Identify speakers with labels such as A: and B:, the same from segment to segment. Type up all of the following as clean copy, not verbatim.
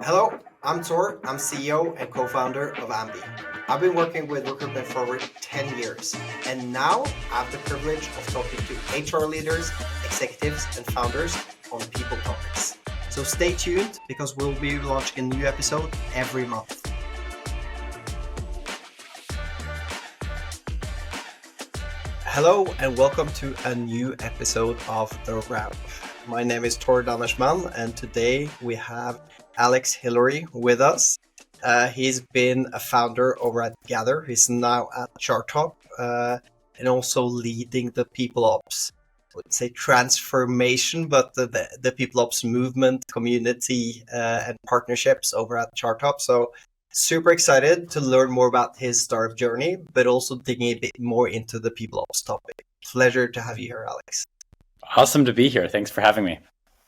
A: Hello, I'm Tor. I'm CEO and co-founder of Ambi. I've been working with recruitment for over 10 years, and now I have the privilege of talking to HR leaders, executives, and founders on people topics. So stay tuned because we'll be launching a new episode every month. Hello, and welcome to a new episode of The Wrap. My name is Tor Daneshman, and today we have Alex Hilleary with us. He's been a founder over at Gather. He's now at Charthop and also leading the People Ops, I would say transformation, but the People Ops movement, community, and partnerships over at Charthop. So super excited to learn more about his startup journey, but also digging a bit more into the People Ops topic. Pleasure to have you here, Alex.
B: Awesome to be here. Thanks for having me.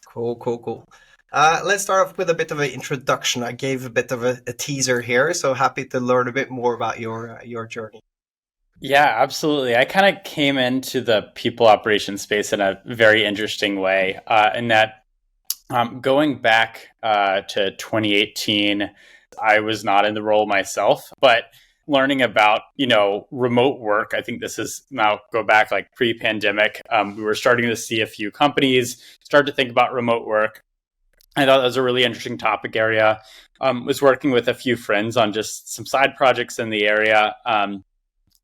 A: Cool. Let's start off with a bit of an introduction. I gave a bit of a teaser here, so happy to learn a bit more about your journey.
B: Yeah, absolutely. I kind of came into the people operations space in a very interesting way, in that going back to 2018, I was not in the role myself, but learning about, remote work. I think this is now go back like pre-pandemic. We were starting to see a few companies start to think about remote work. I thought that was a really interesting topic area. Was working with a few friends on just some side projects in the area. And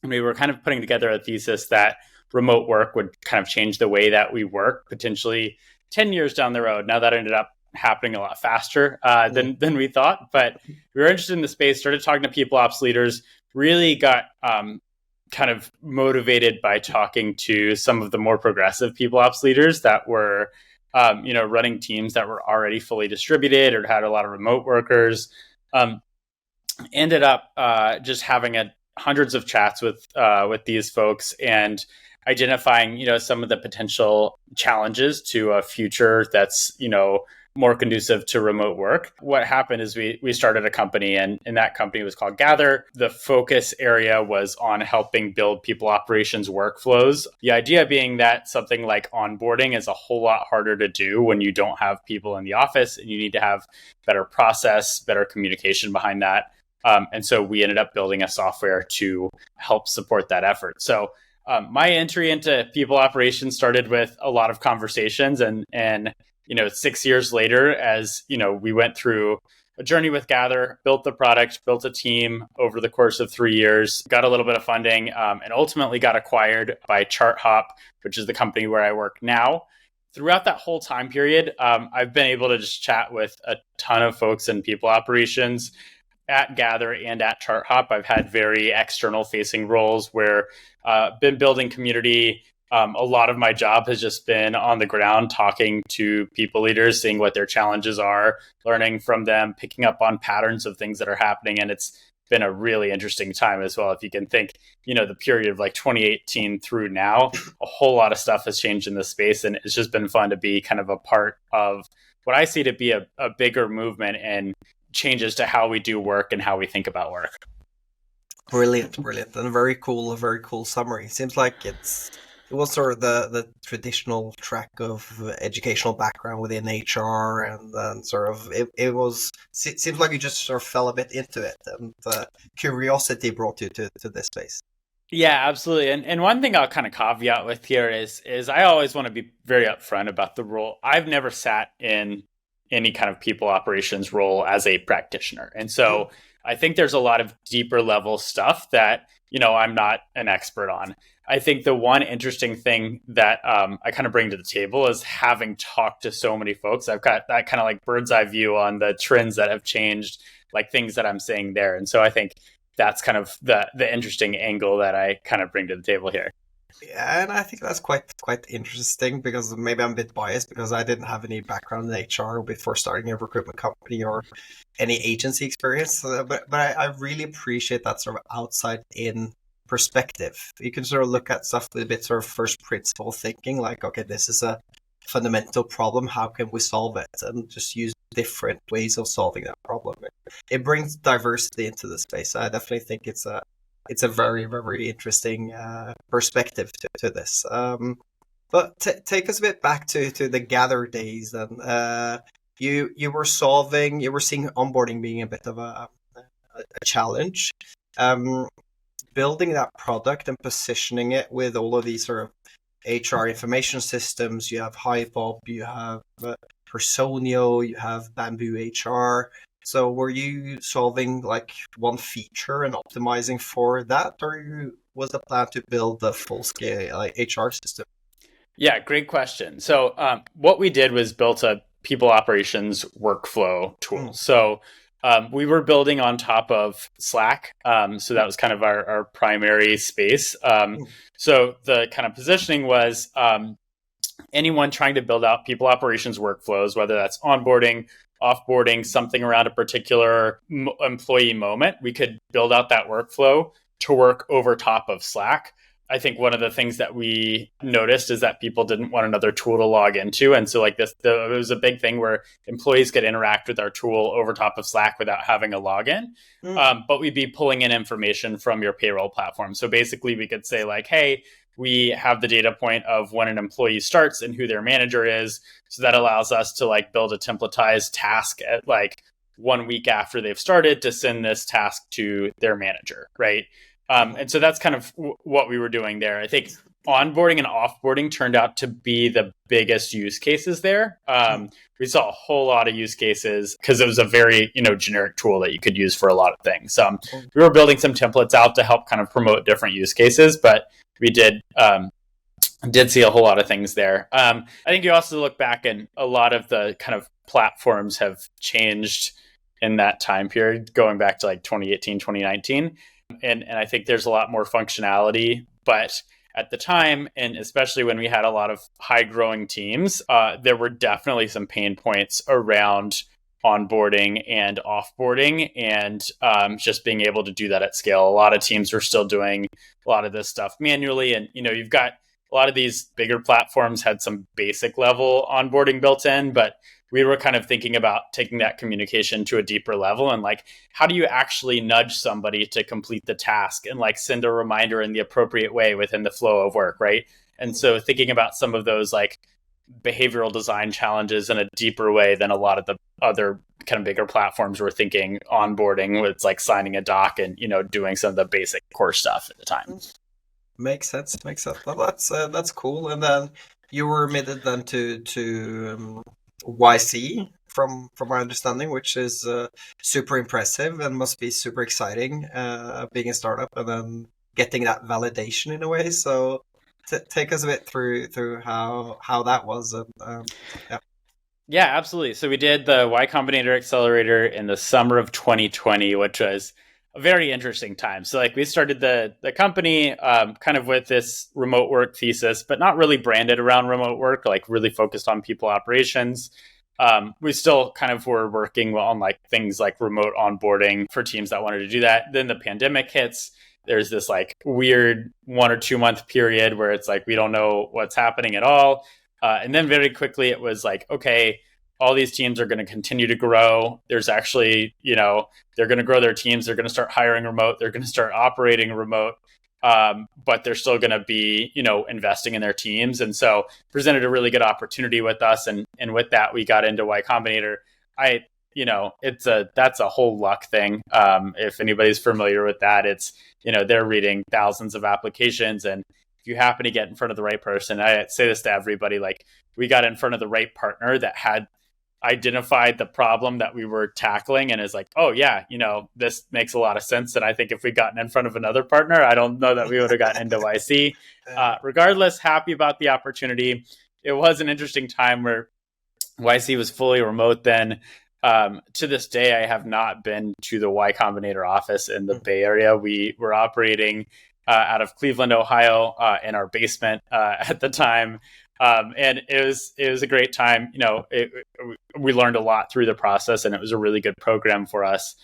B: we were kind of putting together a thesis that remote work would kind of change the way that we work potentially 10 years down the road. Now that ended up happening a lot faster than we thought, but we were interested in the space, started talking to people ops leaders, really got kind of motivated by talking to some of the more progressive people ops leaders that were running teams that were already fully distributed or had a lot of remote workers. Ended up just having hundreds of chats with these folks and identifying, some of the potential challenges to a future that's, more conducive to remote work. What happened is we started a company, and that company was called Gather. The focus area was on helping build people operations workflows. The idea being that something like onboarding is a whole lot harder to do when you don't have people in the office, and you need to have better process, better communication behind that. And so we ended up building a software to help support that effort. So my entry into people operations started with a lot of conversations, and 6 years later, as we went through a journey with Gather, built the product, built a team over the course of 3 years, got a little bit of funding, and ultimately got acquired by Charthop, which is the company where I work now. Throughout that whole time period, I've been able to just chat with a ton of folks in people operations at Gather and at Charthop. I've had very external facing roles where been building community. A lot of my job has just been on the ground talking to people leaders, seeing what their challenges are, learning from them, picking up on patterns of things that are happening. And it's been a really interesting time as well. If you can think, the period of like 2018 through now, a whole lot of stuff has changed in this space. And it's just been fun to be kind of a part of what I see to be a bigger movement and changes to how we do work and how we think about work.
A: Brilliant. And a very cool summary. Seems like it was sort of the traditional track of educational background within HR, and then sort of it seems like you just sort of fell a bit into it, and curiosity brought you to this space.
B: Yeah, absolutely. And one thing I'll kind of caveat with here is I always want to be very upfront about the role. I've never sat in any kind of people operations role as a practitioner. And so I think there's a lot of deeper level stuff that, I'm not an expert on. I think the one interesting thing that I kind of bring to the table is having talked to so many folks. I've got that kind of like bird's eye view on the trends that have changed, like things that I'm saying there. And so I think that's kind of the interesting angle that I kind of bring to the table here.
A: Yeah, and I think that's quite interesting, because maybe I'm a bit biased because I didn't have any background in HR before starting a recruitment company or any agency experience. But I really appreciate that sort of outside in perspective. You can sort of look at stuff with a bit sort of first principle thinking, like, okay, this is a fundamental problem. How can we solve it? And just use different ways of solving that problem. It brings diversity into the space. I definitely think it's a very, very interesting perspective to this. But take us a bit back to the Gather days. And you were solving, you were seeing onboarding being a bit of a challenge. Um, Building that product and positioning it with all of these sort of HR information systems. You have Hypop, you have Personio, you have Bamboo HR. So were you solving like one feature and optimizing for that, or was the plan to build the full scale like HR system?
B: Yeah, great question. So, what we did was built a people operations workflow tool.
A: Mm,
B: So, we were building on top of Slack. So that was kind of our primary space.
A: mm,
B: So the kind of positioning was anyone trying to build out people operations workflows, whether that's onboarding, offboarding, something around a particular employee moment, we could build out that workflow to work over top of Slack. I think one of the things that we noticed is that people didn't want another tool to log into. And so like it was a big thing where employees could interact with our tool over top of Slack without having a login.
A: mm,
B: But we'd be pulling in information from your payroll platform. So basically we could say like, hey, we have the data point of when an employee starts and who their manager is. So that allows us to like build a templatized task at like 1 week after they've started to send this task to their manager, right? And so that's kind of what we were doing there. I think onboarding and offboarding turned out to be the biggest use cases there.
A: mm,
B: We saw a whole lot of use cases because it was a very generic tool that you could use for a lot of things.
A: mm,
B: We were building some templates out to help kind of promote different use cases, but we did see a whole lot of things there. I think you also look back and a lot of the kind of platforms have changed in that time period, going back to like 2018, 2019. And I think there's a lot more functionality. But at the time, and especially when we had a lot of high growing teams, there were definitely some pain points around onboarding and offboarding and just being able to do that at scale. A lot of teams were still doing a lot of this stuff manually. And, you've got a lot of these bigger platforms had some basic level onboarding built in, but we were kind of thinking about taking that communication to a deeper level and like, how do you actually nudge somebody to complete the task and like send a reminder in the appropriate way within the flow of work, right? And so thinking about some of those like behavioral design challenges in a deeper way than a lot of the other kind of bigger platforms were thinking onboarding with like signing a doc and doing some of the basic core stuff at the time.
A: mm. Makes sense. Makes sense. Well, that's cool. And then you were admitted then to YC from my understanding, which is super impressive and must be super exciting being a startup and then getting that validation in a way. So take us a bit through how that was. And, yeah.
B: Yeah, absolutely. So we did the Y Combinator Accelerator in the summer of 2020, which was a very interesting time. So like we started the company kind of with this remote work thesis, but not really branded around remote work, like really focused on people operations. We still kind of were working on like things like remote onboarding for teams that wanted to do that. Then the pandemic hits. There's this like weird 1 or 2 month period where it's like we don't know what's happening at all. And then very quickly it was like, okay, all these teams are going to continue to grow. There's actually, they're going to grow their teams. They're going to start hiring remote. They're going to start operating remote. But they're still going to be, investing in their teams. And so presented a really good opportunity with us. And with that, we got into Y Combinator. That's a whole luck thing. If anybody's familiar with that, it's, they're reading thousands of applications. And if you happen to get in front of the right person, I say this to everybody, like we got in front of the right partner that had identified the problem that we were tackling and is like, oh yeah, this makes a lot of sense. And I think if we'd gotten in front of another partner, I don't know that we would have gotten into YC. Regardless, happy about the opportunity. It was an interesting time where YC was fully remote then. To this day, I have not been to the Y Combinator office in the Bay Area. We were operating out of Cleveland, Ohio, in our basement at the time. And it was a great time. We learned a lot through the process, and it was a really good program for us.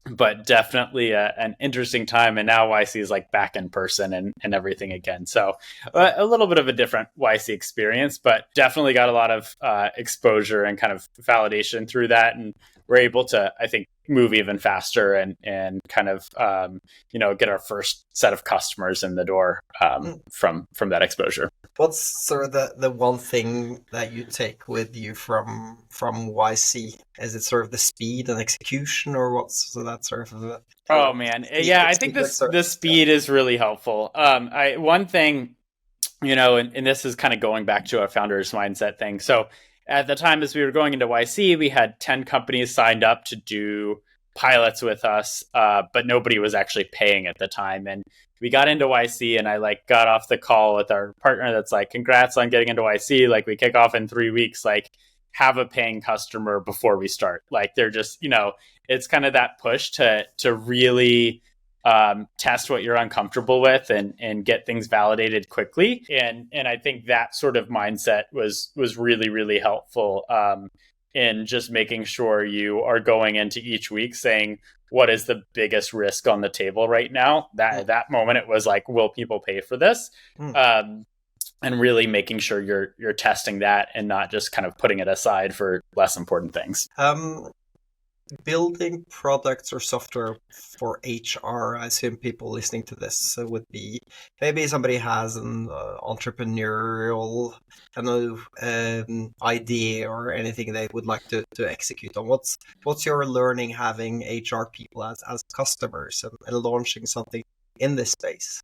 B: But definitely an interesting time. And now YC is like back in person and everything again. So a little bit of a different YC experience, but definitely got a lot of exposure and kind of validation through that. And we're able to, I think, move even faster and kind of, get our first set of customers in the door from that exposure.
A: What's sort of the one thing that you take with you from YC? Is it sort of the speed and execution, or what's so that sort of
B: Oh man, yeah, I think
A: secret
B: the
A: sauce?
B: speed is really helpful. One thing, and this is kind of going back to our founders mindset thing. So at the time as we were going into YC, we had 10 companies signed up to do pilots with us, but nobody was actually paying at the time. And we got into YC, and I got off the call with our partner that's like, congrats on getting into YC. Like, we kick off in 3 weeks, like, have a paying customer before we start. Like, they're just, it's kind of that push to really test what you're uncomfortable with and get things validated quickly. And I think that sort of mindset was really, really helpful in just making sure you are going into each week saying, what is the biggest risk on the table right now? At that moment, it was like, will people pay for this? And really making sure you're testing that and not just kind of putting it aside for less important things.
A: Building products or software for HR, I assume people listening to this would be maybe somebody has an entrepreneurial idea or anything they would like to execute on. What's your learning having HR people as customers and launching something in this space?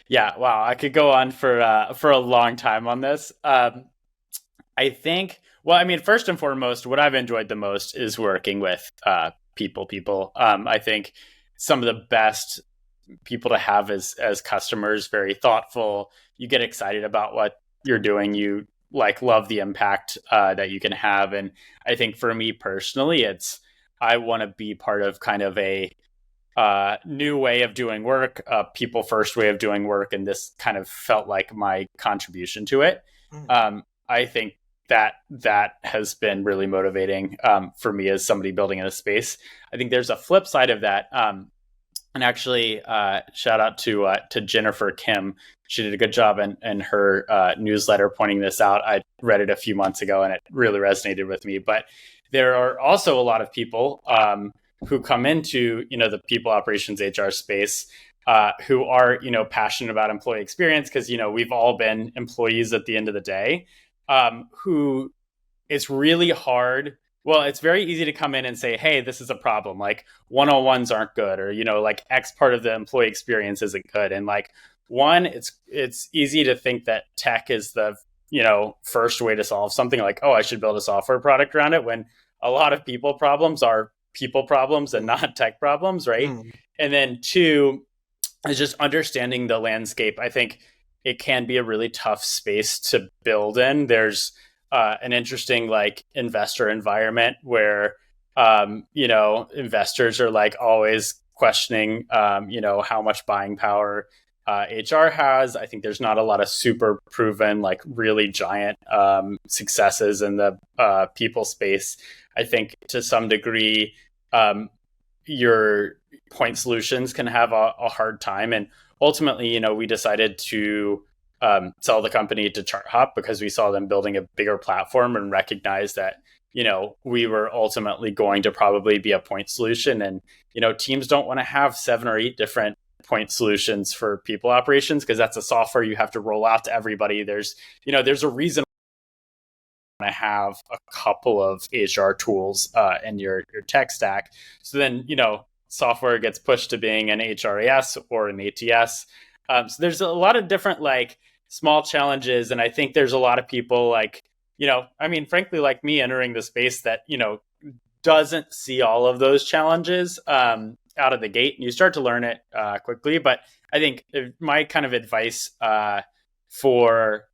B: Yeah, wow, I could go on for a long time on this. I think, well, I mean, first and foremost, what I've enjoyed the most is working with people. I think some of the best people to have as customers, very thoughtful. You get excited about what you're doing. You love the impact that you can have. And I think for me personally, I want to be part of kind of a new way of doing work, a people first way of doing work. And this kind of felt like my contribution to it. I think that has been really motivating for me as somebody building in a space. I think there's a flip side of that. And actually, shout out to Jennifer Kim. She did a good job in her newsletter pointing this out. I read it a few months ago and it really resonated with me. But there are also a lot of people who come into the people operations HR space who are passionate about employee experience, because we've all been employees at the end of the day. Who it's really hard. Well, it's very easy to come in and say, hey, this is a problem. Like, 101s aren't good, or, X part of the employee experience isn't good. And it's easy to think that tech is the, first way to solve something, like, oh, I should build a software product around it, when a lot of people problems are people problems and not tech problems. Right. And then 2 is just understanding the landscape. I think it can be a really tough space to build in. There's an interesting investor environment where investors are always questioning how much buying power HR has. I think there's not a lot of super proven really giant successes in the people space. I think to some degree your point solutions can have a hard time. And ultimately, we decided to sell the company to Charthop because we saw them building a bigger platform and recognized that, we were ultimately going to probably be a point solution. And, teams don't want to have 7 or 8 different point solutions for people operations, because that's a software you have to roll out to everybody. There's a reason to have a couple of HR tools in your tech stack. So then, software gets pushed to being an HRIS or an ATS. So there's a lot of different small challenges. And I think there's a lot of people frankly, like me entering the space that, doesn't see all of those challenges out of the gate, and you start to learn it quickly. But I think my kind of advice for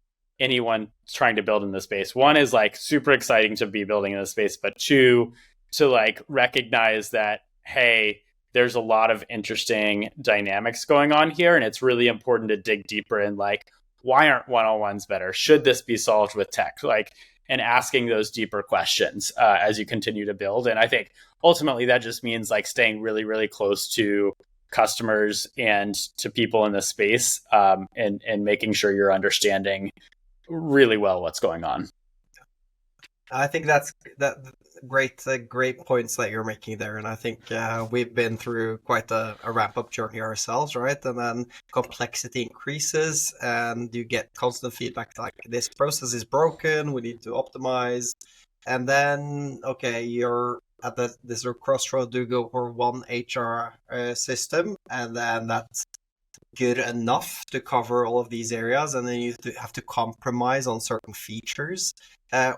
B: anyone trying to build in this space, 1 is super exciting to be building in this space, but 2, to recognize that, hey, there's a lot of interesting dynamics going on here. And it's really important to dig deeper in why aren't 101s better? Should this be solved with tech? And asking those deeper questions as you continue to build. And I think ultimately that just means staying really, really close to customers and to people in the space and making sure you're understanding really well what's going on.
A: I think that great points that you're making there, and I think we've been through quite a ramp-up journey ourselves, right? And then complexity increases, and you get constant feedback like this process is broken, we need to optimize, and then okay, you're at this sort of crossroad to go for one HR system, and then that's good enough to cover all of these areas, and then you have to compromise on certain features,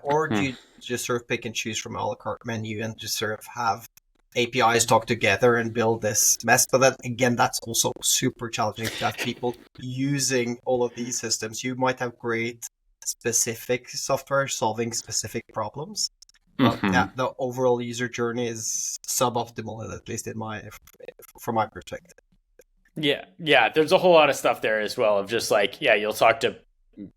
A: or do
B: Hmm.
A: you just sort of pick and choose from a la carte menu and just sort of have APIs talk together and build this mess? But then again, that's also super challenging to have people using all of these systems. You might have great specific software solving specific problems, but yeah,
B: Hmm.
A: the overall user journey is suboptimal, at least from my perspective.
B: Yeah, yeah. There's a whole lot of stuff there as well of just like, yeah, you'll talk to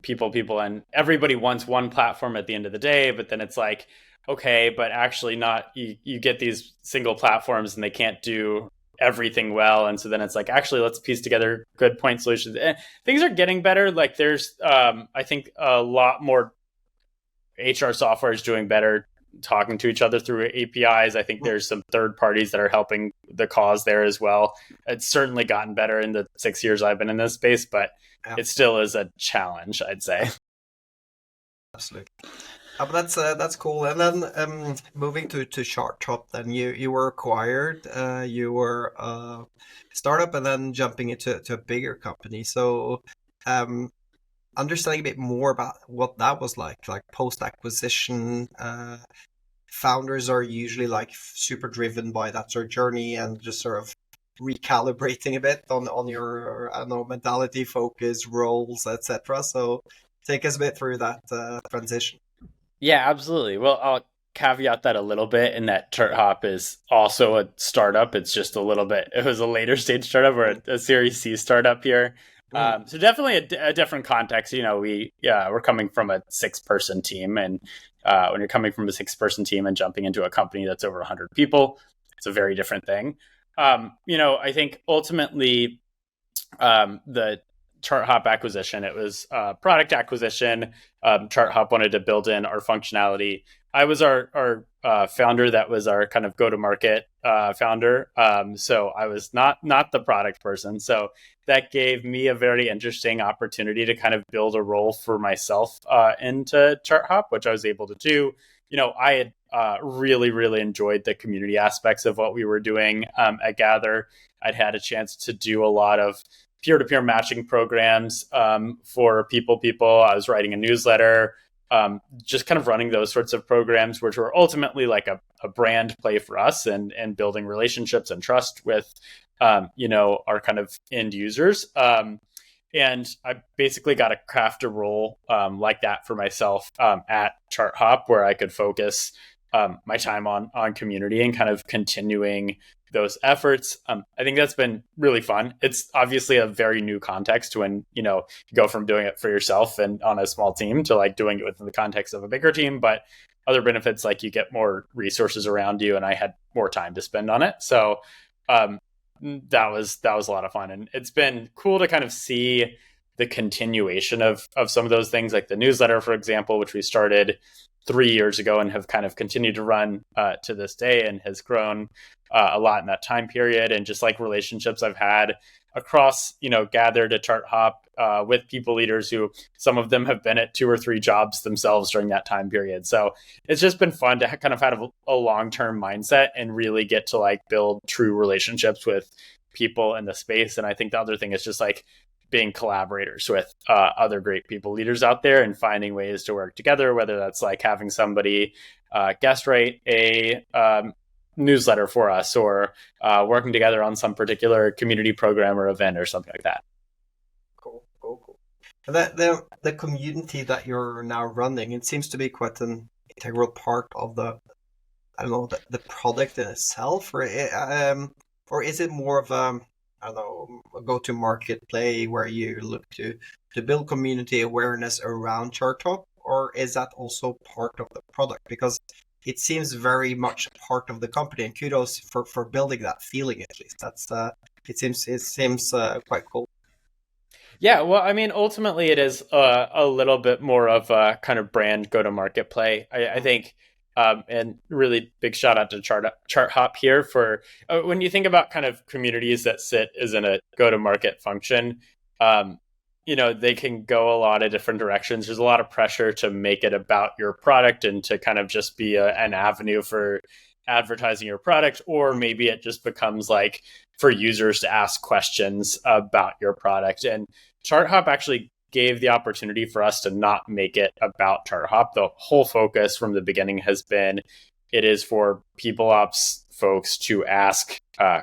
B: people, and everybody wants one platform at the end of the day, but then it's like, okay, but actually not. You get these single platforms and they can't do everything well, and so then it's like, actually, let's piece together good point solutions. And things are getting better. Like there's, I think a lot more HR software is doing better talking to each other through APIs. I think there's some third parties that are helping the cause there as well. It's certainly gotten better in the 6 years I've been in this space, but
A: Yeah,
B: it still is a challenge, I'd say.
A: absolutely. But that's cool. And then moving to Charthop, then you were acquired. You were a startup, and then jumping into a bigger company. So um, understanding a bit more about what that was like post acquisition. Founders are usually like super driven by that sort of journey and just sort of recalibrating a bit on your I don't know mentality, focus, roles, etc. So take us a bit through that transition.
B: Yeah, absolutely. Well, I'll caveat that a little bit in that Charthop is also a startup. It's just a little bit, it was a later stage startup or a Series C startup here.
A: Mm,
B: So definitely a different context. We're coming from a 6-person team, and when you're coming from a 6-person team and jumping into a company that's over 100 people, it's a very different thing. I think ultimately the Charthop acquisition. It was product acquisition. Charthop wanted to build in our functionality. I was our founder. That was our kind of go to market founder. So I was not the product person. So that gave me a very interesting opportunity to kind of build a role for myself into Charthop, which I was able to do. I had really enjoyed the community aspects of what we were doing at Gather. I'd had a chance to do a lot of peer-to-peer matching programs for people. I was writing a newsletter, just kind of running those sorts of programs, which were ultimately like a brand play for us and building relationships and trust with, our kind of end users. And I basically got to craft a role like that for myself at Charthop, where I could focus my time on community and kind of continuing those efforts. I think that's been really fun. It's obviously a very new context when you go from doing it for yourself and on a small team to like doing it within the context of a bigger team. But other benefits, like you get more resources around you, and I had more time to spend on it. So um, that was a lot of fun, and it's been cool to kind of see the continuation of some of those things, like the newsletter, for example, which we started 3 years ago and have kind of continued to run to this day and has grown a lot in that time period. And just like relationships I've had across, Gather to Charthop with people leaders who some of them have been at 2 or 3 jobs themselves during that time period. So it's just been fun to kind of have a long-term mindset and really get to like build true relationships with people in the space. And I think the other thing is just like being collaborators with other great people leaders out there and finding ways to work together, whether that's like having somebody guest write a newsletter for us or working together on some particular community program or event or something like that.
A: cool. And the community that you're now running, it seems to be quite an integral part of the I don't know the product in itself, or is it more of I don't know a go-to market play where you look to build community awareness around Chartop, or is that also part of the product? Because it seems very much part of the company, and kudos for building that feeling at least. That's it seems quite cool.
B: Yeah, well, I mean, ultimately, it is a little bit more of a kind of brand go to market play. I think And really big shout out to Charthop here for when you think about kind of communities that sit as in a go-to-market function. Um, they can go a lot of different directions. There's a lot of pressure to make it about your product and to kind of just be an avenue for advertising your product, or maybe it just becomes like for users to ask questions about your product. And Charthop actually gave the opportunity for us to not make it about Charthop. The whole focus from the beginning has been it is for people ops folks to ask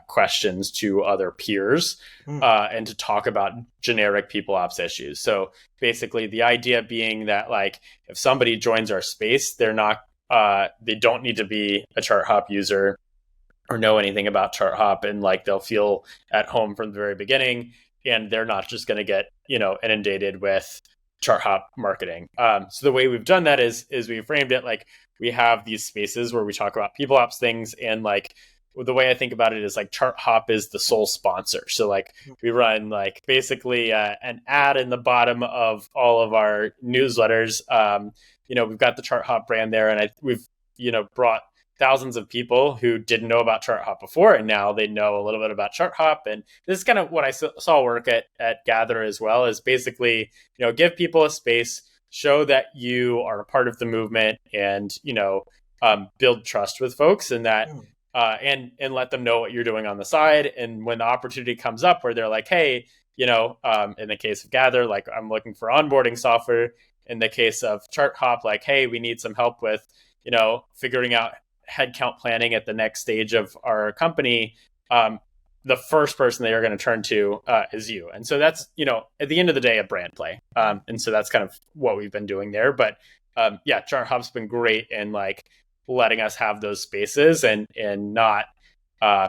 B: questions to other peers and to talk about generic people ops issues. So basically the idea being that like if somebody joins our space, they don't need to be a Charthop user or know anything about Charthop, and like they'll feel at home from the very beginning, and they're not just going to get inundated with Charthop marketing. So the way we've done that is we framed it like we have these spaces where we talk about people ops things, and like the way I think about it is like Charthop is the sole sponsor. So like we run like basically an ad in the bottom of all of our newsletters. We've got the Charthop brand there, and we've brought thousands of people who didn't know about Charthop before, and now they know a little bit about Charthop. And this is kind of what I saw work at Gather as well, is basically, give people a space, show that you are a part of the movement, and, build trust with folks, and that, and let them know what you're doing on the side. And when the opportunity comes up where they're like, hey, in the case of Gather, like I'm looking for onboarding software. In the case of Charthop, like, hey, we need some help with, figuring out headcount planning at the next stage of our company, the first person they are going to turn to is you. And so that's, at the end of the day, a brand play. And so that's kind of what we've been doing there. But Charthop's been great in like letting us have those spaces and not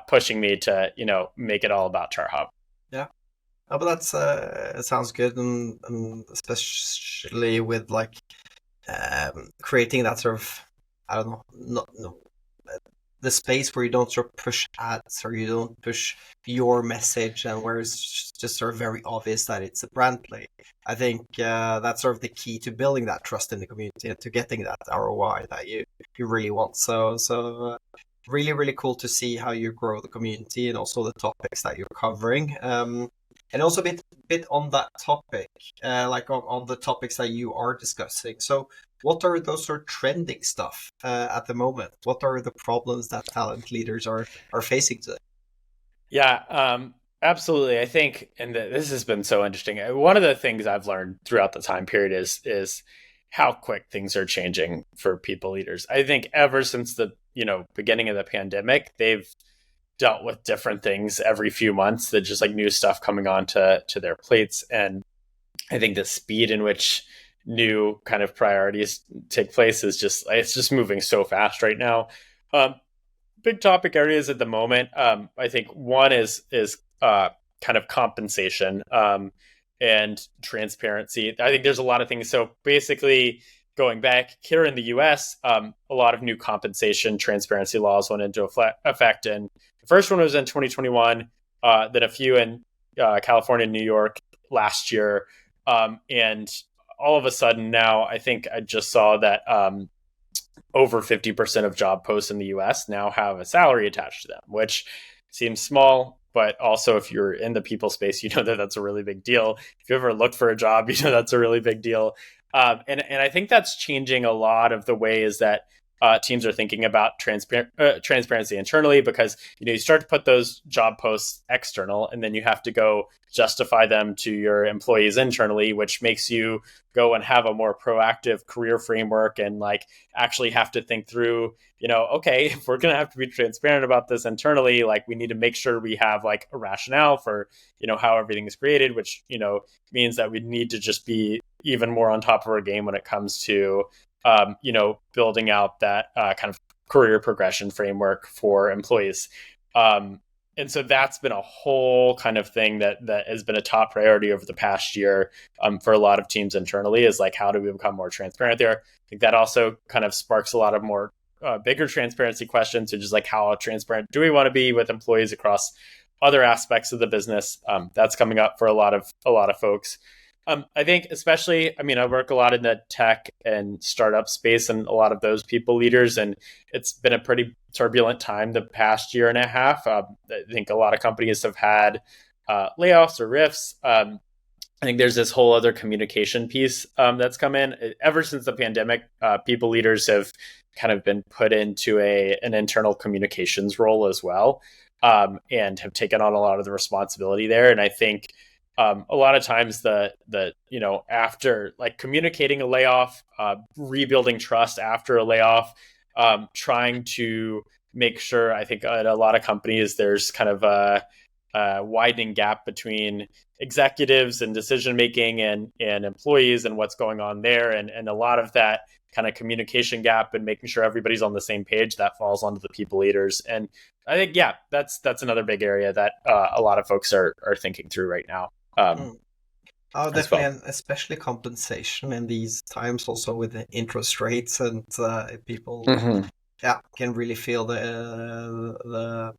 B: pushing me to, make it all about Charthop.
A: Yeah. Oh, but that's it sounds good, and especially with like creating that sort of, I don't know, the space where you don't sort of push ads or you don't push your message, and where it's just sort of very obvious that it's a brand play. I think that's sort of the key to building that trust in the community and to getting that ROI that you really want. So really, really cool to see how you grow the community and also the topics that you're covering. And also a bit on that topic, like on the topics that you are discussing. So what are those sort of trending stuff at the moment? What are the problems that talent leaders are facing today?
B: Yeah, absolutely. I think, and this has been so interesting. One of the things I've learned throughout the time period is how quick things are changing for people leaders. I think ever since the beginning of the pandemic, they've dealt with different things every few months, that just like new stuff coming on to their plates. And I think the speed in which new kind of priorities take place is it's just moving so fast right now. Big topic areas at the moment. I think one is kind of compensation and transparency. I think there's a lot of things. So basically, going back here in the US, a lot of new compensation transparency laws went into effect. And the first one was in 2021, then a few in California and New York last year. And all of a sudden now, I think I just saw that over 50% of job posts in the US now have a salary attached to them, which seems small. But also, if you're in the people space, you know that that's a really big deal. If you ever looked for a job, you know that's a really big deal. And I think that's changing a lot of the ways that teams are thinking about transparency internally, because you start to put those job posts external, and then you have to go justify them to your employees internally, which makes you go and have a more proactive career framework and like actually have to think through, okay, if we're going to have to be transparent about this internally, like we need to make sure we have like a rationale for, how everything is created, which, means that we need to just be even more on top of our game when it comes to, building out that kind of career progression framework for employees. And so that's been a whole kind of thing that has been a top priority over the past year for a lot of teams internally, is like, how do we become more transparent there? I think that also kind of sparks a lot of more bigger transparency questions, which is like, how transparent do we want to be with employees across other aspects of the business? That's coming up for a lot of folks. I think especially, I mean, I work a lot in the tech and startup space and a lot of those people leaders, and it's been a pretty turbulent time the past year and a half. I think a lot of companies have had layoffs or rifts. I think there's this whole other communication piece that's come in ever since the pandemic. People leaders have kind of been put into an internal communications role as well, and have taken on a lot of the responsibility there. And I think a lot of times after like communicating a layoff, rebuilding trust after a layoff, trying to make sure, I think at a lot of companies there's kind of a widening gap between executives and decision making and employees and what's going on there, and a lot of that kind of communication gap and making sure everybody's on the same page, that falls onto the people leaders. And I think that's another big area that a lot of folks are thinking through right now.
A: Oh,
B: As
A: definitely,
B: well.
A: and especially compensation in these times, also with the interest rates, and people,
B: Mm-hmm.
A: yeah, can really feel the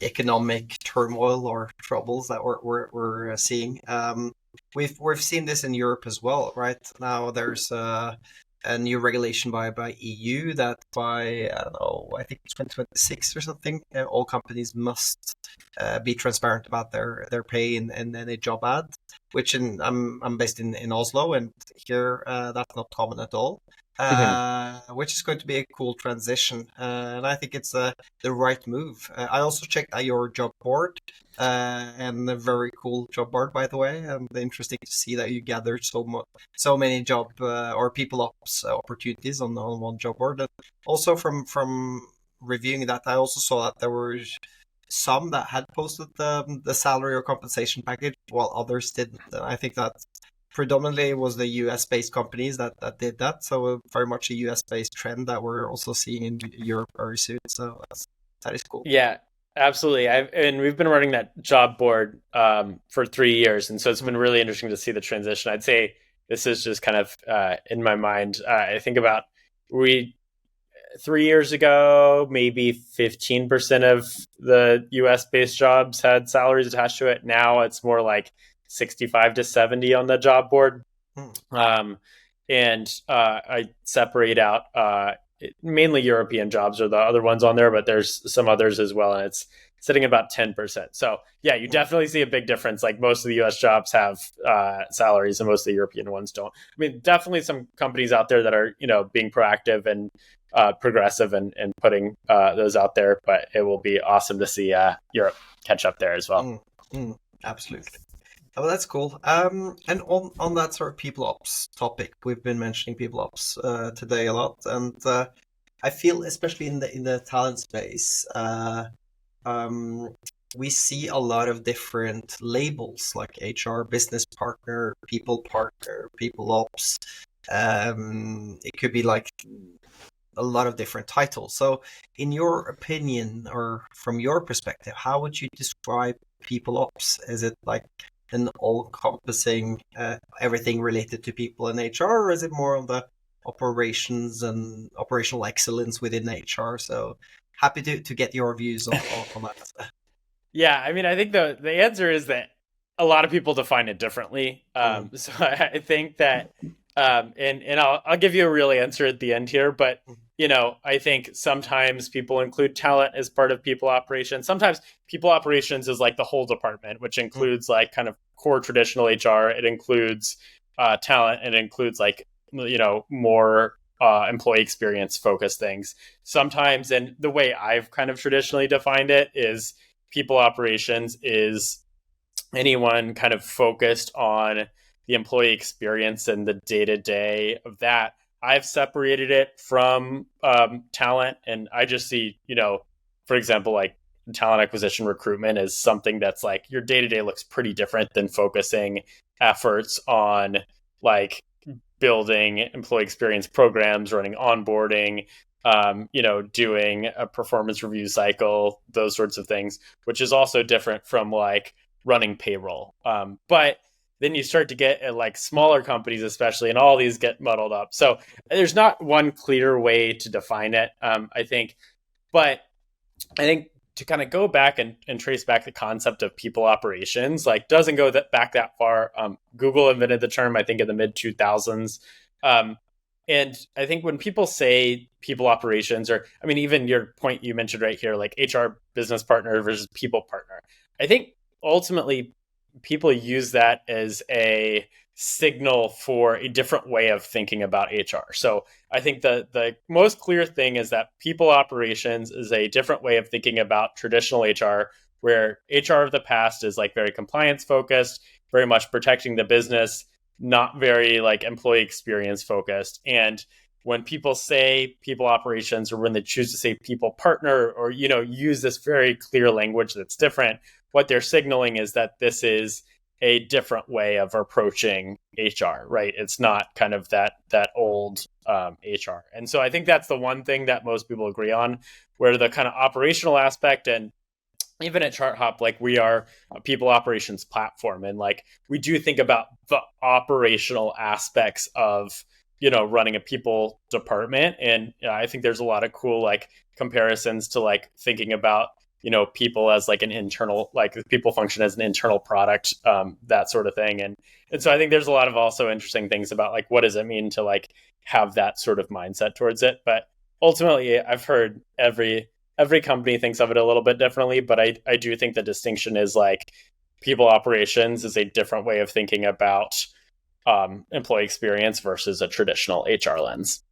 A: economic turmoil or troubles that we're seeing. We've seen this in Europe as well, right? Now there's a new regulation by EU that by, I don't know, I think 2026 or something, all companies must be transparent about their pay in any job ad. Which I'm based in Oslo, and here that's not common at all.
B: Mm-hmm.
A: Which is going to be a cool transition, and I think it's the right move. I also checked out your job board, and a very cool job board, by the way, and interesting to see that you gathered so many job or people ops opportunities on one job board. And also from reviewing that, I also saw that there were some that had posted the salary or compensation package, while others didn't. And I think that predominantly was the US based companies that did that. So very much a US based trend that we're also seeing in Europe very soon. So that is cool.
B: Yeah, absolutely. And we've been running that job board for 3 years, and so it's been
A: Mm,
B: really interesting to see the transition. I'd say this is just kind of in my mind. I think about we 3 years ago, maybe 15% of the US based jobs had salaries attached to it. Now it's more like 65 to 70 on the job board.
A: mm,
B: Um, and I separate out mainly European jobs are the other ones on there, but there's some others as well, and it's sitting about 10%. So yeah, you
A: mm,
B: definitely see a big difference. Like most of the U.S. jobs have salaries, and most of the European ones don't. I mean, definitely some companies out there that are being proactive and progressive and putting those out there, but it will be awesome to see Europe catch up there as well.
A: mm, mm. Absolutely. Oh, that's cool. And on that sort of people ops topic, we've been mentioning people ops today a lot, and I feel especially in the talent space, um, we see a lot of different labels like HR, business partner, people ops. It could be like a lot of different titles. So, in your opinion, or from your perspective, how would you describe people ops? Is it like an all-encompassing everything related to people in HR, or is it more on the operations and operational excellence within HR? So happy to get your views on that.
B: Yeah, I mean, I think the answer is that a lot of people define it differently.
A: Mm,
B: So I think that, and I'll give you a real answer at the end here, but
A: mm,
B: I think sometimes people include talent as part of people operations. Sometimes people operations is like the whole department, which
A: mm,
B: includes like kind of core traditional HR. It includes talent. It includes like more employee experience focused things. Sometimes, and the way I've kind of traditionally defined it is people operations is anyone kind of focused on the employee experience and the day to day of that. I've separated it from talent, and I just see, for example, like talent acquisition recruitment is something that's like your day to day looks pretty different than focusing efforts on like building employee experience programs, running onboarding, doing a performance review cycle, those sorts of things, which is also different from like running payroll. But then you start to get at like smaller companies, especially, and all these get muddled up. So there's not one clear way to define it, I think. But I think to kind of go back and trace back the concept of people operations, like doesn't go back that far. Google invented the term, I think, in the mid 2000s. And I think when people say people operations, or I mean, even your point you mentioned right here, like HR business partner versus people partner, I think ultimately people use that as a signal for a different way of thinking about HR. So I think the most clear thing is that people operations is a different way of thinking about traditional HR, where HR of the past is like very compliance focused, very much protecting the business, not very like employee experience focused. And when people say people operations, or when they choose to say people partner, or use this very clear language that's different, what they're signaling is that this is a different way of approaching HR, right? It's not kind of that old HR. And so I think that's the one thing that most people agree on, where the kind of operational aspect, and even at Charthop, like we are a people operations platform, and like we do think about the operational aspects of running a people department. And I think there's a lot of cool like comparisons to like thinking about people as like an internal, like people function as an internal product, that sort of thing. And so I think there's a lot of also interesting things about like what does it mean to like have that sort of mindset towards it. But ultimately, I've heard every company thinks of it a little bit differently, but I do think the distinction is like people operations is a different way of thinking about employee experience versus a traditional HR lens.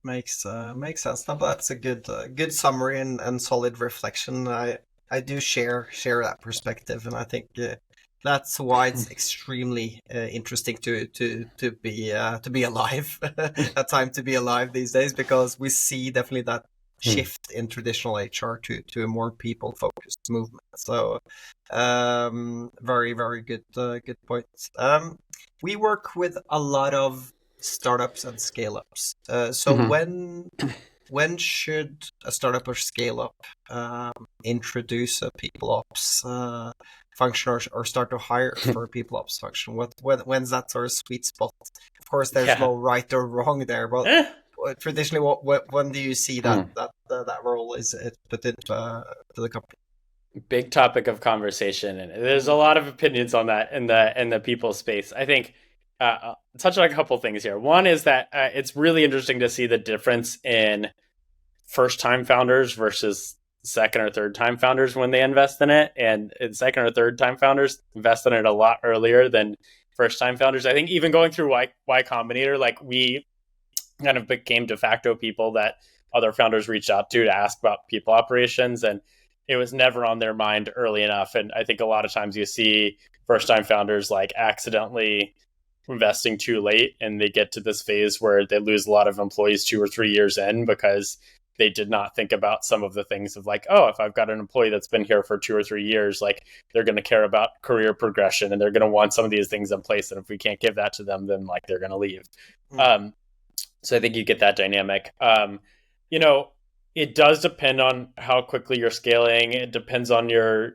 A: Makes sense. No, that's a good summary and solid reflection. I do share that perspective, and I think that's why it's extremely interesting to be alive, a time to be alive these days, because we see definitely that shift in traditional HR to a more people focused movement. So very very good points. We work with a lot of startups and scale ups. So when should a startup or scale up introduce a people ops function, or start to hire for a people ops function? When's that sort of sweet spot? Of course, there's no right or wrong there, but traditionally, when do you see that role is put into to the company?
B: Big topic of conversation, and there's a lot of opinions on that in the people space. I think I'll touch on a couple things here. One is that it's really interesting to see the difference in first time founders versus second or third time founders when they invest in it, and second or third time founders invest in it a lot earlier than first time founders. I think even going through Y Combinator, like we kind of became de facto people that other founders reached out to ask about people operations, and it was never on their mind early enough. And I think a lot of times you see first time founders like accidentally investing too late, and they get to this phase where they lose a lot of employees 2 or 3 years in, because they did not think about some of the things of like, oh, if I've got an employee that's been here for 2 or 3 years, like they're going to care about career progression, and they're going to want some of these things in place. And if we can't give that to them, then like they're going to leave. So I think you get that dynamic. It does depend on how quickly you're scaling. It depends on your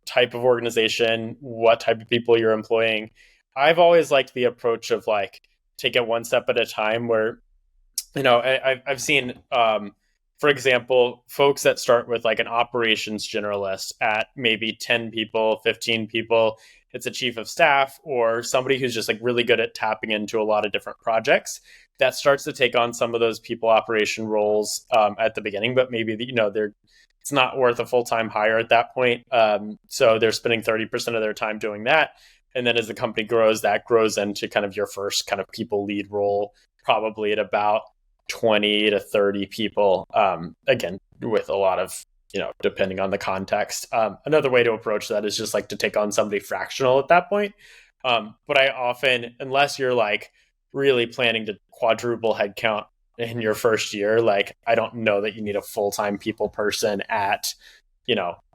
B: type of organization, what type of people you're employing. I've always liked the approach of like take it one step at a time, where I've seen for example, folks that start with like an operations generalist at maybe 10 people, 15 people, it's a chief of staff, or somebody who's just like really good at tapping into a lot of different projects, that starts to take on some of those people operation roles at the beginning, but maybe it's not worth a full-time hire at that point. So they're spending 30% of their time doing that. And then as the company grows, that grows into kind of your first kind of people lead role, probably at about 20 to 30 people, again, with a lot of, depending on the context. Another way to approach that is just like to take on somebody fractional at that point. But I often, unless you're like really planning to quadruple headcount in your first year, like I don't know that you need a full-time people person at,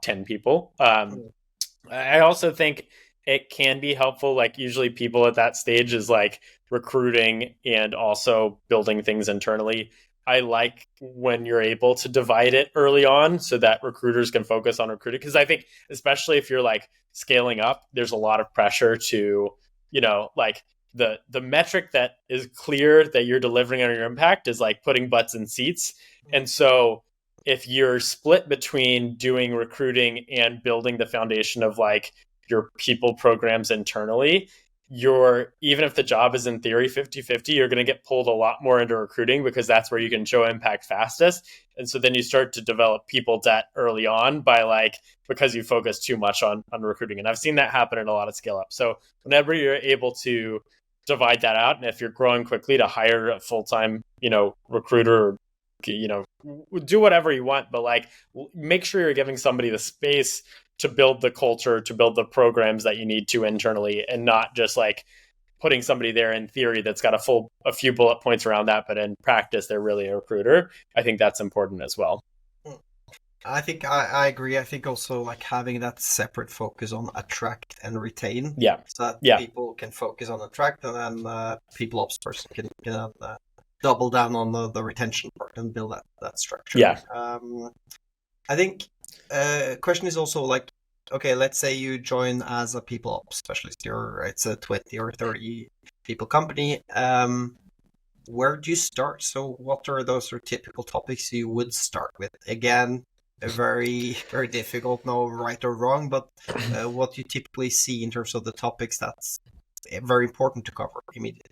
B: 10 people. I also think it can be helpful. Like usually people at that stage is like recruiting and also building things internally. I like when you're able to divide it early on so that recruiters can focus on recruiting. Because I think, especially if you're like scaling up, there's a lot of pressure to, like the metric that is clear that you're delivering on your impact is like putting butts in seats. And so if you're split between doing recruiting and building the foundation of like your people programs internally, even if the job is in theory 50-50, you're going to get pulled a lot more into recruiting because that's where you can show impact fastest. And so then you start to develop people debt early on because you focus too much on recruiting. And I've seen that happen in a lot of scale up. So whenever you're able to divide that out, and if you're growing quickly, to hire a full-time, recruiter, do whatever you want, but like make sure you're giving somebody the space to build the culture, to build the programs that you need to internally, and not just like putting somebody there in theory that's got a few bullet points around that, but in practice they're really a recruiter. I think that's important as well.
A: I think I agree. I think also like having that separate focus on attract and retain, so that people can focus on attract, and then people ops person can double down on the retention part and build that structure. I think question is also like, okay, let's say you join as a people ops specialist. It's a 20 or 30 people company. Where do you start? So what are those typical topics you would start with? Again, very, very difficult, no right or wrong, but what you typically see in terms of the topics that's very important to cover immediately.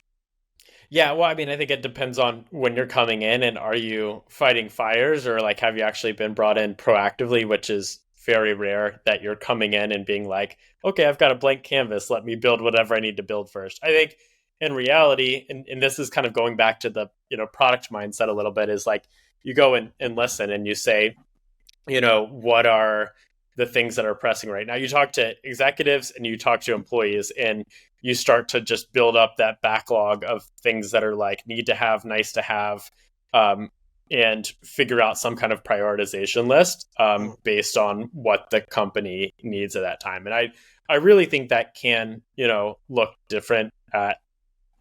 B: Yeah, well, I mean, I think it depends on when you're coming in, and are you fighting fires, or like have you actually been brought in proactively, which is very rare that you're coming in and being like, okay, I've got a blank canvas, let me build whatever I need to build first. I think in reality, and this is kind of going back to the product mindset a little bit, is like you go and listen and you say, what are the things that are pressing right now? You talk to executives and you talk to employees, and you start to just build up that backlog of things that are like need to have, nice to have, and figure out some kind of prioritization list based on what the company needs at that time. And I really think that can, look different at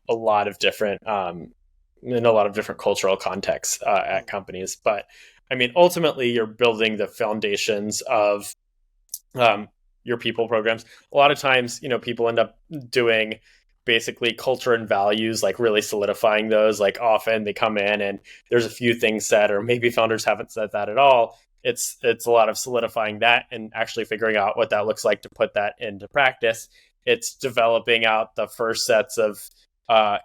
B: a lot of different, in a lot of different cultural contexts at companies. But I mean, ultimately, you're building the foundations of your people programs. A lot of times, people end up doing basically culture and values, like really solidifying those. Like often they come in and there's a few things said, or maybe founders haven't said that at all. It's a lot of solidifying that and actually figuring out what that looks like to put that into practice. It's developing out the first sets of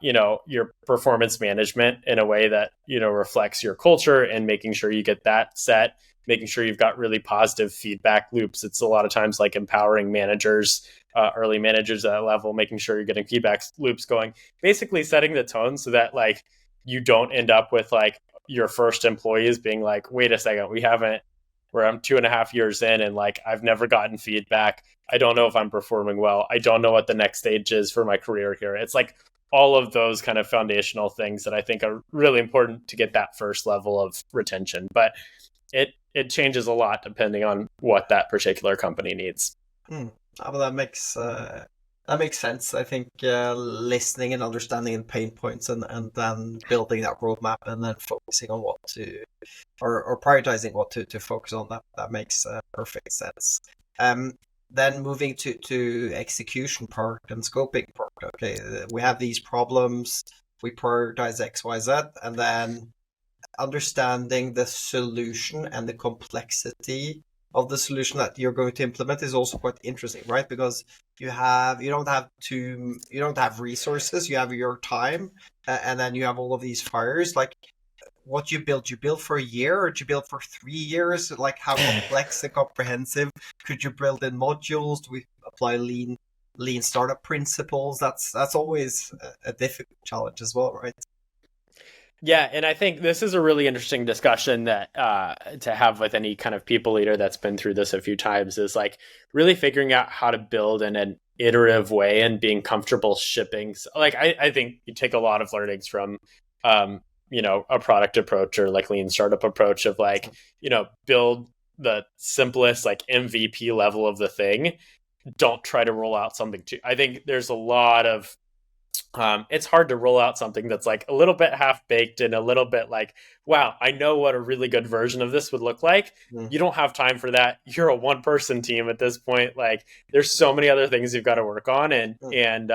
B: your performance management in a way that, reflects your culture, and making sure you get that set, making sure you've got really positive feedback loops. It's a lot of times like empowering managers, early managers at that level, making sure you're getting feedback loops going, basically setting the tone so that like you don't end up with like your first employees being like, wait a second, I'm 2.5 years in and like I've never gotten feedback. I don't know if I'm performing well. I don't know what the next stage is for my career here. It's like all of those kind of foundational things that I think are really important to get that first level of retention. But it changes a lot depending on what that particular company needs.
A: Well, that makes sense. I think listening and understanding the pain points, and then building that roadmap, and then focusing on what to or prioritizing what to focus on, that makes perfect sense. Then moving to execution part and scoping part. Okay, we have these problems, we prioritize X, Y, Z, and then understanding the solution and the complexity of the solution that you're going to implement is also quite interesting, right? Because you don't have resources, you have your time, and then you have all of these fires. Like, what you build for a year, or do you build for 3 years? Like, how complex and comprehensive could you build in modules? Do we apply lean startup principles? That's always a difficult challenge as well, right?
B: Yeah, and I think this is a really interesting discussion that to have with any kind of people leader that's been through this a few times, is like really figuring out how to build in an iterative way and being comfortable shipping. So, like, I think you take a lot of learnings from a product approach or like lean startup approach of like, build the simplest like MVP level of the thing. Don't try to roll out something too. I think there's a lot of it's hard to roll out something that's like a little bit half baked and a little bit like, wow, I know what a really good version of this would look like. You don't have time for that. You're a one person team at this point. Like, there's so many other things you've got to work on. And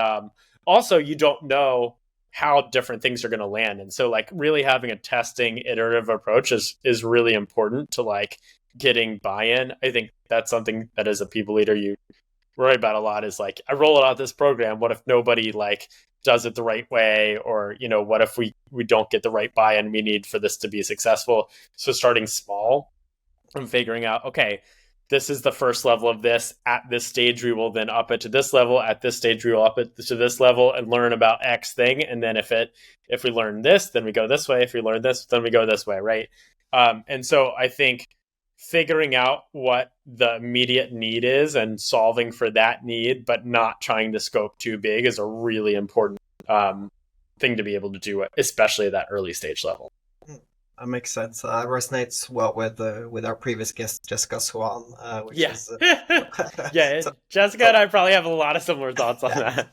B: also you don't know
C: how different things are going to land. And so like really having a testing iterative approach is really important to like getting buy-in. I think that's something that as a people leader you worry about a lot, is like, I roll out this program, what if nobody like does it the right way? Or, you know, what if we don't get the right buy-in we need for this to be successful? So starting small and figuring out, okay, this is the first level of this. At this stage, we will then up it to this level. At this stage, we will up it to this level and learn about X thing. And then if we learn this, then we go this way. If we learn this, then we go this way, right? And so I think figuring out what the immediate need is and solving for that need, but not trying to scope too big, is a really important thing to be able to do, especially at that early stage level.
A: That makes sense. Resonates well with our previous guest, Jessica Swan, which is
C: yeah. Jessica and I probably have a lot of similar thoughts on that.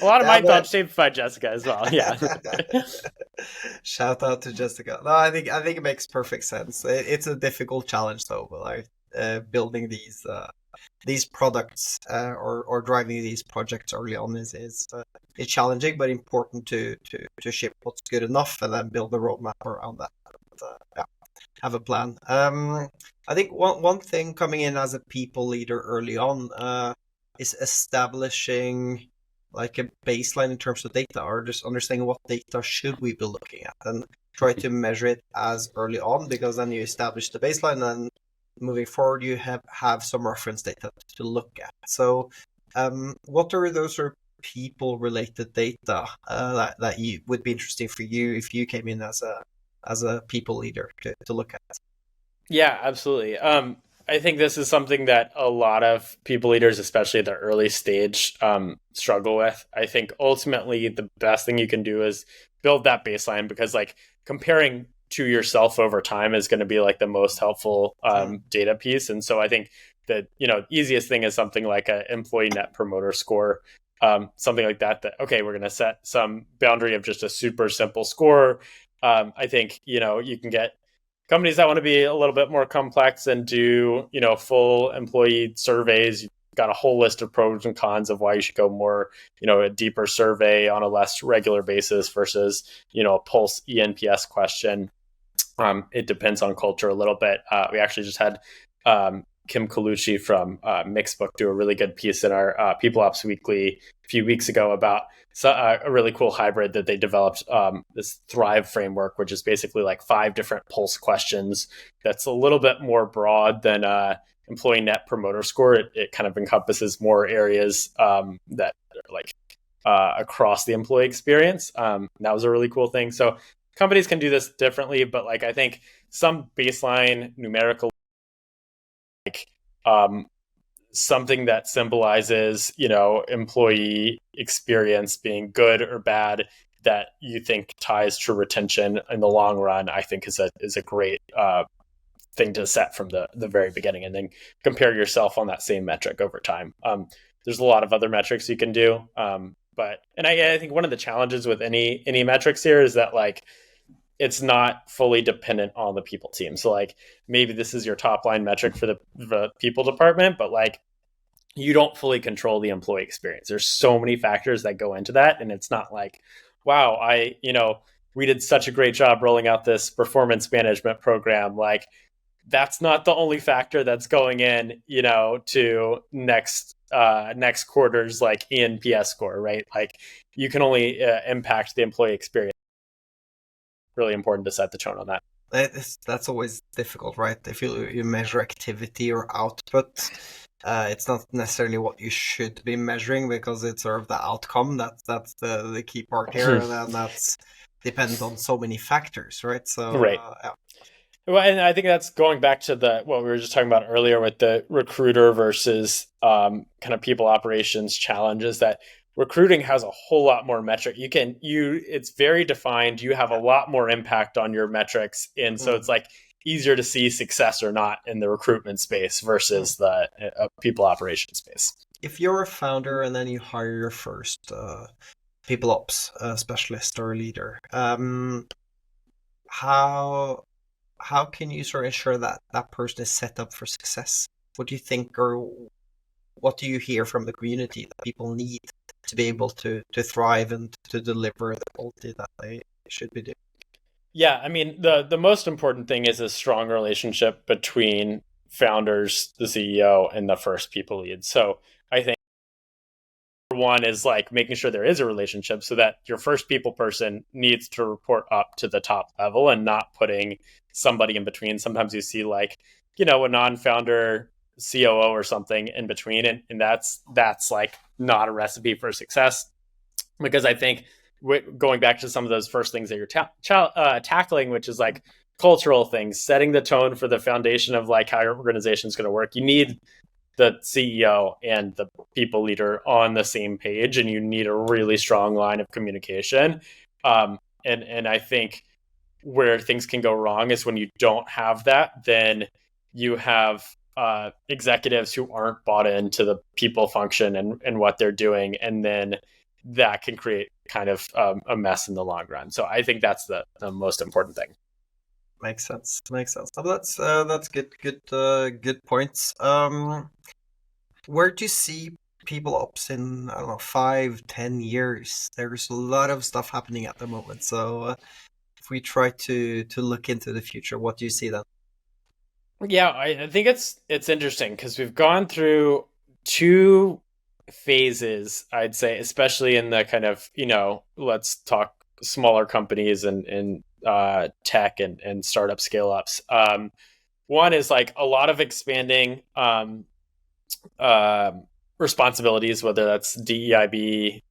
C: A lot of my thoughts shaped by Jessica as well. Yeah.
A: Shout out to Jessica. No, I think it makes perfect sense. It's a difficult challenge though, like building these products or driving these projects early on is challenging, but important to ship what's good enough and then build a roadmap around that. Yeah, have a plan. I think one thing coming in as a people leader early on is establishing like a baseline in terms of data, or just understanding what data should we be looking at, and try to measure it as early on, because then you establish the baseline and moving forward you have some reference data to look at. So what are those sort of people related data that you would be interesting for you if you came in as a people leader to look at?
C: Yeah, absolutely. I think this is something that a lot of people leaders, especially at the early stage, struggle with. I think ultimately the best thing you can do is build that baseline, because like comparing to yourself over time is going to be like the most helpful data piece. And so I think that, you know, easiest thing is something like an employee net promoter score, something like that, okay, we're going to set some boundary of just a super simple score. I think, you know, you can get companies that want to be a little bit more complex and do, you know, full employee surveys. You've got a whole list of pros and cons of why you should go more, you know, a deeper survey on a less regular basis versus, you know, a pulse ENPS question. It depends on culture a little bit. We actually just had Kim Colucci from Mixbook do a really good piece in our People Ops Weekly a few weeks ago about a really cool hybrid that they developed, this Thrive framework, which is basically like 5 different pulse questions. That's a little bit more broad than employee net promoter score. It kind of encompasses more areas that are like across the employee experience. That was a really cool thing. So companies can do this differently, but like I think some baseline numerical, like something that symbolizes, you know, employee experience being good or bad, that you think ties to retention in the long run, I think is a great thing to set from the very beginning, and then compare yourself on that same metric over time. There's a lot of other metrics you can do, but I think one of the challenges with any metrics here is that like it's not fully dependent on the people team. So like maybe this is your top line metric for the people department, but like you don't fully control the employee experience. There's so many factors that go into that. And it's not like, wow, we did such a great job rolling out this performance management program. Like that's not the only factor that's going in, you know, to next quarter's like ENPS score, right? Like you can only impact the employee experience. Really important to set the tone on that.
A: That's always difficult, right? If you measure activity or output, it's not necessarily what you should be measuring, because it's sort of the outcome that's the key part here, and that's dependent on so many factors, right? So
C: right.
A: Yeah.
C: Well, and I think that's going back to what we were just talking about earlier with the recruiter versus kind of people operations challenges, that recruiting has a whole lot more metric. It's very defined. You have a lot more impact on your metrics. And so it's like easier to see success or not in the recruitment space versus the people operations space.
A: If you're a founder and then you hire your first people ops specialist or leader, how can you sort of ensure that that person is set up for success? What do you think, or what do you hear from the community that people need to be able to thrive and to deliver the quality that they should be doing.
C: Yeah, I mean, the most important thing is a strong relationship between founders, the CEO, and the first people lead. So I think one is like making sure there is a relationship so that your first people person needs to report up to the top level and not putting somebody in between. Sometimes you see like, a non-founder COO or something in between, and that's like not a recipe for success, because I think going back to some of those first things that you're tackling, which is like cultural things, setting the tone for the foundation of like how your organization is going to work. You need the CEO and the people leader on the same page, and you need a really strong line of communication. And I think where things can go wrong is when you don't have that, then you have executives who aren't bought into the people function and what they're doing, and then that can create kind of a mess in the long run. So I think that's the most important thing.
A: Makes sense. Oh, that's good points. Where do you see people ops in, I don't know, 5-10 years? There's a lot of stuff happening at the moment. So if we try to look into the future, what do you see then?
C: Yeah, I think it's interesting because we've gone through two phases, I'd say, especially in the kind of, let's talk smaller companies and tech and startup scale ups. One is like a lot of expanding responsibilities, whether that's DEIB,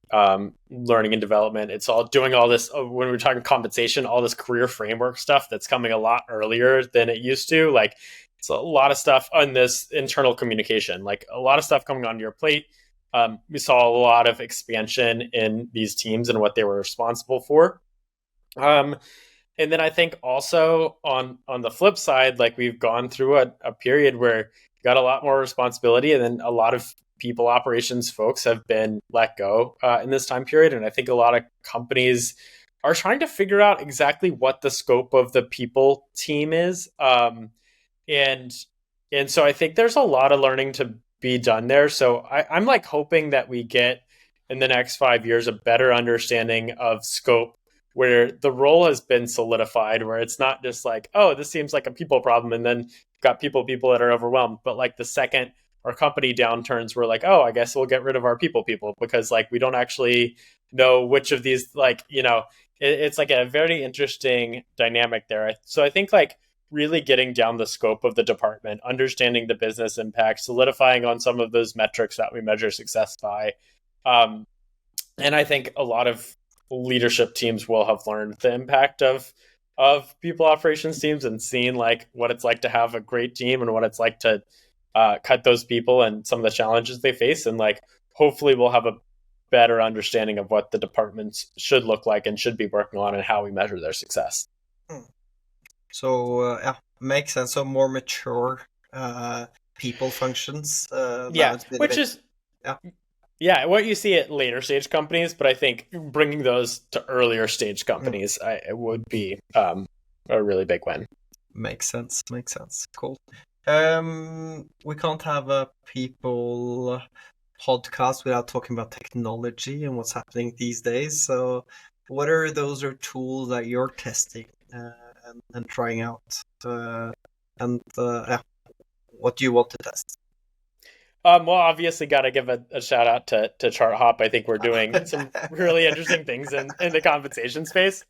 C: learning and development. It's all doing all this when we're talking compensation, all this career framework stuff that's coming a lot earlier than it used to. Like it's a lot of stuff on this internal communication, like a lot of stuff coming onto your plate. We saw a lot of expansion in these teams and what they were responsible for. And then I think also on the flip side, like we've gone through a period where you got a lot more responsibility, and then a lot of people operations folks have been let go in this time period. And I think a lot of companies are trying to figure out exactly what the scope of the people team is. And so I think there's a lot of learning to be done there. So I'm like hoping that we get in the next 5 years a better understanding of scope, where the role has been solidified, where it's not just like, oh, this seems like a people problem, and then you've got people that are overwhelmed. But like the second our company downturns, we're like, oh, I guess we'll get rid of our people because like we don't actually know which of these, like, it's like a very interesting dynamic there. So I think like really getting down the scope of the department, understanding the business impact, solidifying on some of those metrics that we measure success by. And I think a lot of leadership teams will have learned the impact of people operations teams and seen like what it's like to have a great team and what it's like to cut those people and some of the challenges they face. And like, hopefully we'll have a better understanding of what the departments should look like and should be working on and how we measure their success.
A: So yeah, makes sense. So more mature people functions.
C: Yeah, which is what you see at later stage companies, but I think bringing those to earlier stage companies it would be a really big win.
A: Makes sense. Cool. We can't have a people podcast without talking about technology and what's happening these days. So what are those tools that you're testing and trying out? What do you want to test?
C: Well, obviously, got to give a shout out to Charthop. I think we're doing some really interesting things in the compensation space.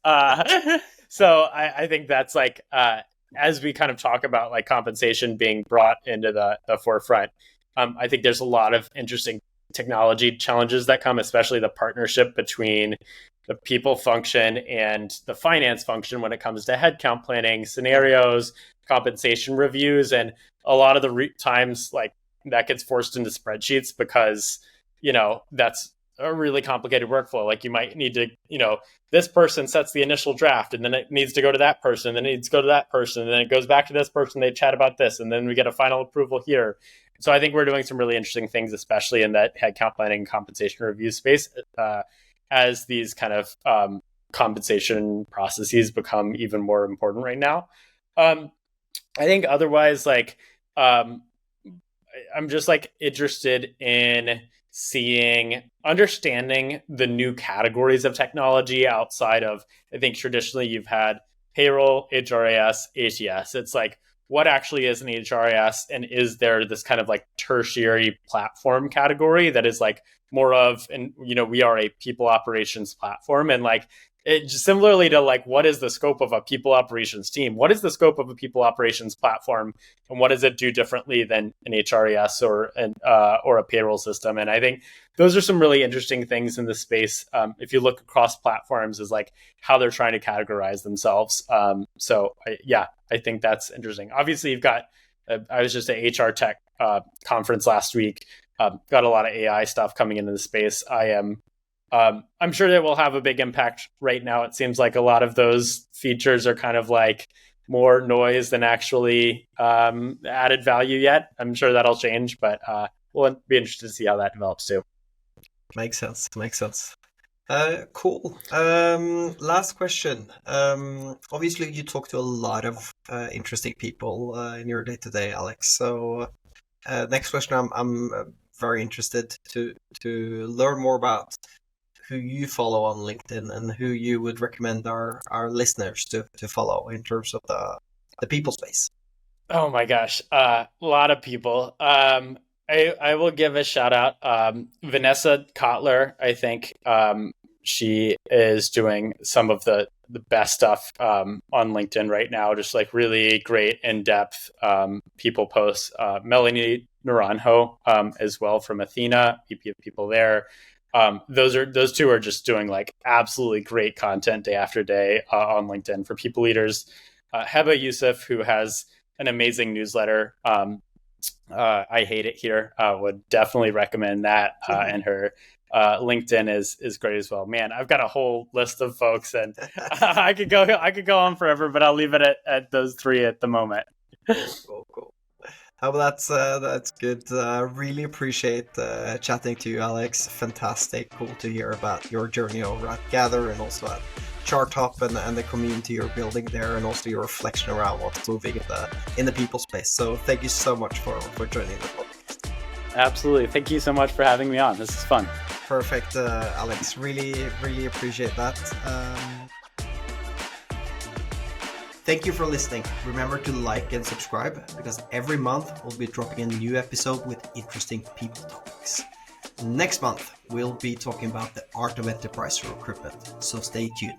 C: So I think that's like, as we kind of talk about like compensation being brought into the forefront, I think there's a lot of interesting technology challenges that come, especially the partnership between the people function and the finance function when it comes to headcount planning, scenarios, compensation reviews, and a lot of the times like that gets forced into spreadsheets because, that's a really complicated workflow. Like you might need to, this person sets the initial draft and then it needs to go to that person, and then it needs to go to that person, and then it goes back to this person, they chat about this, and then we get a final approval here. So I think we're doing some really interesting things, especially in that headcount planning and compensation review space, as these kind of compensation processes become even more important right now. I think otherwise, like, I'm just like interested in understanding the new categories of technology outside of, I think traditionally you've had payroll, HRIS, ATS. It's like, what actually is an HRIS, and is there this kind of like tertiary platform category that is like more of, and we are a people operations platform, and like it similarly to like, what is the scope of a people operations team? What is the scope of a people operations platform, and what does it do differently than an HRIS or a payroll system? And I think those are some really interesting things in the space. If you look across platforms, is like how they're trying to categorize themselves. I think that's interesting. Obviously, you've got, I was just at HR Tech conference last week, got a lot of AI stuff coming into the space. I'm sure that will have a big impact. Right now, it seems like a lot of those features are kind of like more noise than actually added value yet. I'm sure that'll change, but we'll be interested to see how that develops too.
A: Makes sense. Cool. Last question. Obviously, you talk to a lot of interesting people in your day-to-day, Alex. So next question, I'm very interested to learn more about who you follow on LinkedIn and who you would recommend our listeners to follow in terms of the people space.
C: Oh my gosh, a lot of people. I will give a shout out. Vanessa Kotler, I think she is doing some of the best stuff on LinkedIn right now. Just like really great in-depth people posts. Melanie Naranjo as well from Athena, VP of People there. Those two are just doing like absolutely great content day after day on LinkedIn for people leaders. Heba Youssef, who has an amazing newsletter. I Hate It Here. Would definitely recommend that. And her LinkedIn is great as well. Man, I've got a whole list of folks, and I could go on forever, but I'll leave it at those three at the moment.
A: Cool. Oh, that's good. Really appreciate chatting to you, Alex. Fantastic. Cool to hear about your journey over at Gather and also at Charthop and the community you're building there, and also your reflection around what's moving in the people space. So thank you so much for joining the podcast.
B: Absolutely. Thank you so much for having me on. This is fun.
A: Perfect, Alex. Really appreciate that. Thank you for listening. Remember to like and subscribe, because every month we'll be dropping a new episode with interesting people topics. Next month, we'll be talking about the art of enterprise recruitment, so stay tuned.